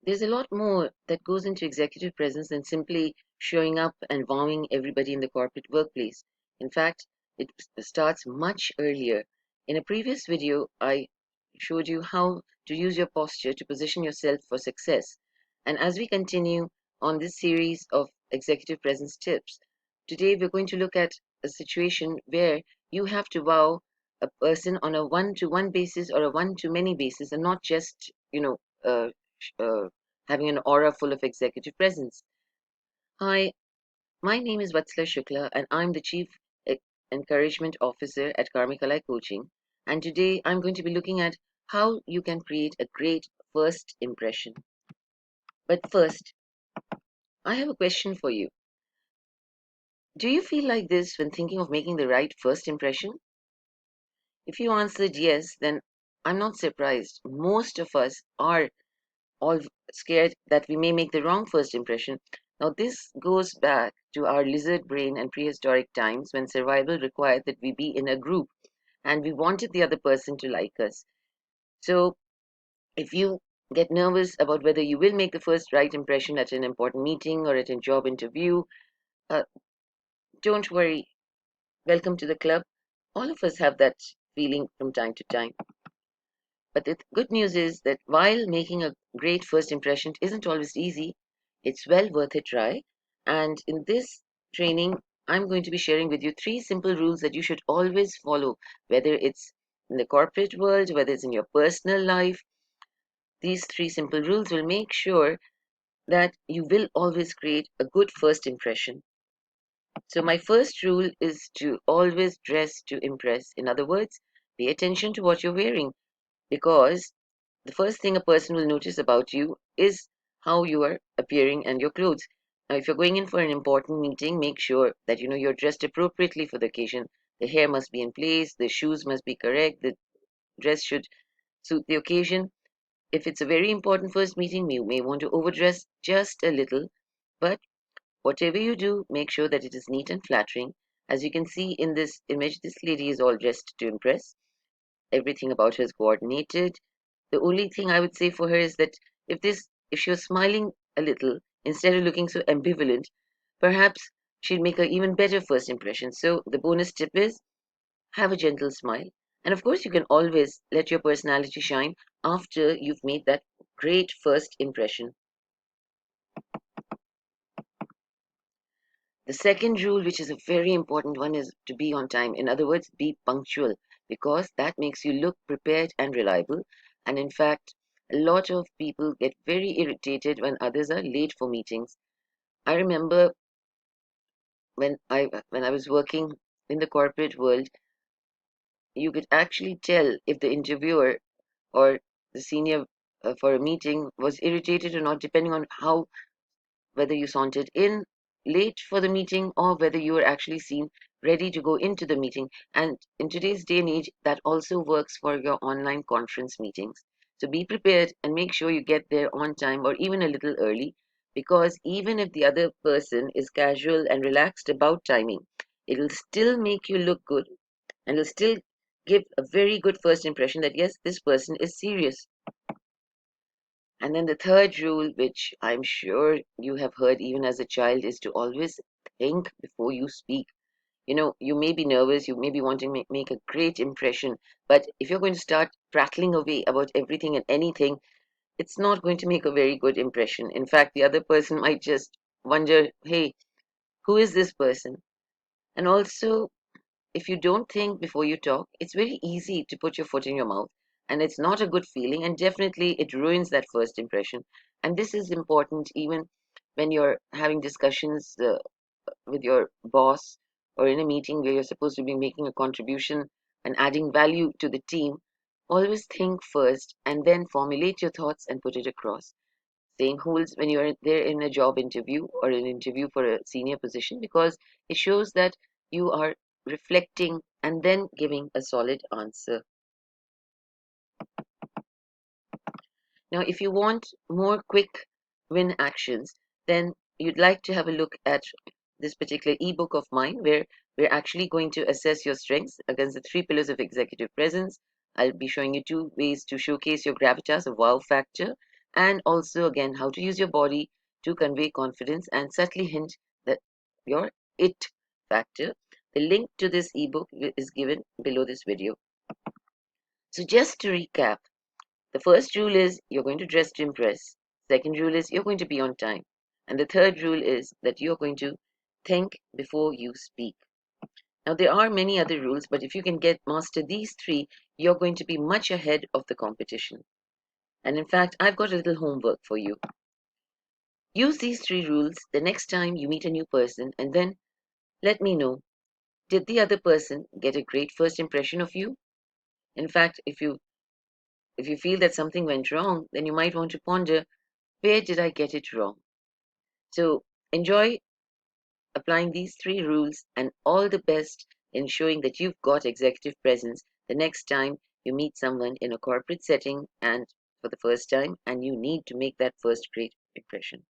There's a lot more that goes into executive presence than simply showing up and wowing everybody in the corporate workplace. In fact, it starts much earlier. In a previous video, I showed you how to use your posture to position yourself for success. And as we continue on this series of executive presence tips, today we're going to look at a situation where you have to wow a person on a one-to-one basis or a one-to-many basis, and not just, having an aura full of executive presence. Hi, my name is Vatsala Shukla, and I'm the Chief E- Encouragement Officer at Karmic Coaching. And today I'm going to be looking at how you can create a great first impression. But first, I have a question for you. Do you feel like this when thinking of making the right first impression? If you answered yes, then I'm not surprised. Most of us are all scared that we may make the wrong first impression. Now, this goes back to our lizard brain and prehistoric times when survival required that we be in a group and we wanted the other person to like us. So, if you get nervous about whether you will make the first right impression at an important meeting or at a job interview, uh, don't worry. Welcome to the club. All of us have that feeling from time to time. But the good news is that while making a great first impression isn't always easy, it's well worth a try. And in this training, I'm going to be sharing with you three simple rules that you should always follow, whether it's in the corporate world, whether it's in your personal life. These three simple rules will make sure that you will always create a good first impression. So, my first rule is to always dress to impress. In other words, pay attention to what you're wearing, because the first thing a person will notice about you is how you are appearing and your clothes. Now, if you're going in for an important meeting, make sure that you're dressed appropriately for the occasion. The hair must be in place, the shoes must be correct, the dress should suit the occasion. If it's a very important first meeting, you may want to overdress just a little, but whatever you do, make sure that it is neat and flattering. As you can see in this image, this lady is all dressed to impress. Everything about her is coordinated. The only thing I would say for her is that if she was smiling a little instead of looking so ambivalent, perhaps she'd make an even better first impression. So the bonus tip is have a gentle smile. And of course, you can always let your personality shine after you've made that great first impression. The second rule, which is a very important one, is to be on time. In other words, be punctual, because that makes you look prepared and reliable. And in fact, a lot of people get very irritated when others are late for meetings. I remember when I was working in the corporate world, you could actually tell if the interviewer or the senior for a meeting was irritated or not, depending on how whether you sauntered in late for the meeting or whether you were actually seen ready to go into the meeting. And in today's day and age, that also works for your online conference meetings. So be prepared and make sure you get there on time or even a little early, because even if the other person is casual and relaxed about timing, it'll still make you look good and it'll still give a very good first impression that yes, this person is serious. And then the third rule, which I'm sure you have heard even as a child, is to always think before you speak. You may be nervous, you may be wanting to make a great impression, but if you're going to start prattling away about everything and anything, it's not going to make a very good impression. In fact, the other person might just wonder, hey, who is this person? And also, if you don't think before you talk, it's very easy to put your foot in your mouth, and it's not a good feeling, and definitely it ruins that first impression. And this is important even when you're having discussions with your boss or in a meeting where you're supposed to be making a contribution and adding value to the team. Always think first and then formulate your thoughts and put it across. Same holds when you're there in a job interview or an interview for a senior position, because it shows that you are reflecting and then giving a solid answer. Now, if you want more quick win actions, then you'd like to have a look at this particular ebook of mine, where we're actually going to assess your strengths against the three pillars of executive presence. I'll be showing you two ways to showcase your gravitas, a wow factor, and also again how to use your body to convey confidence and subtly hint that your it factor. The link to this ebook is given below this video. So just to recap, the first rule is you're going to dress to impress. Second rule is you're going to be on time. And the third rule is that you're going to think before you speak. Now, there are many other rules, but if you can master these three, you're going to be much ahead of the competition. And in fact, I've got a little homework for you. Use these three rules the next time you meet a new person, and then let me know, did the other person get a great first impression of you? In fact, if you feel that something went wrong, then you might want to ponder, where did I get it wrong? So enjoy applying these three rules, and all the best in showing that you've got executive presence the next time you meet someone in a corporate setting and for the first time, and you need to make that first great impression.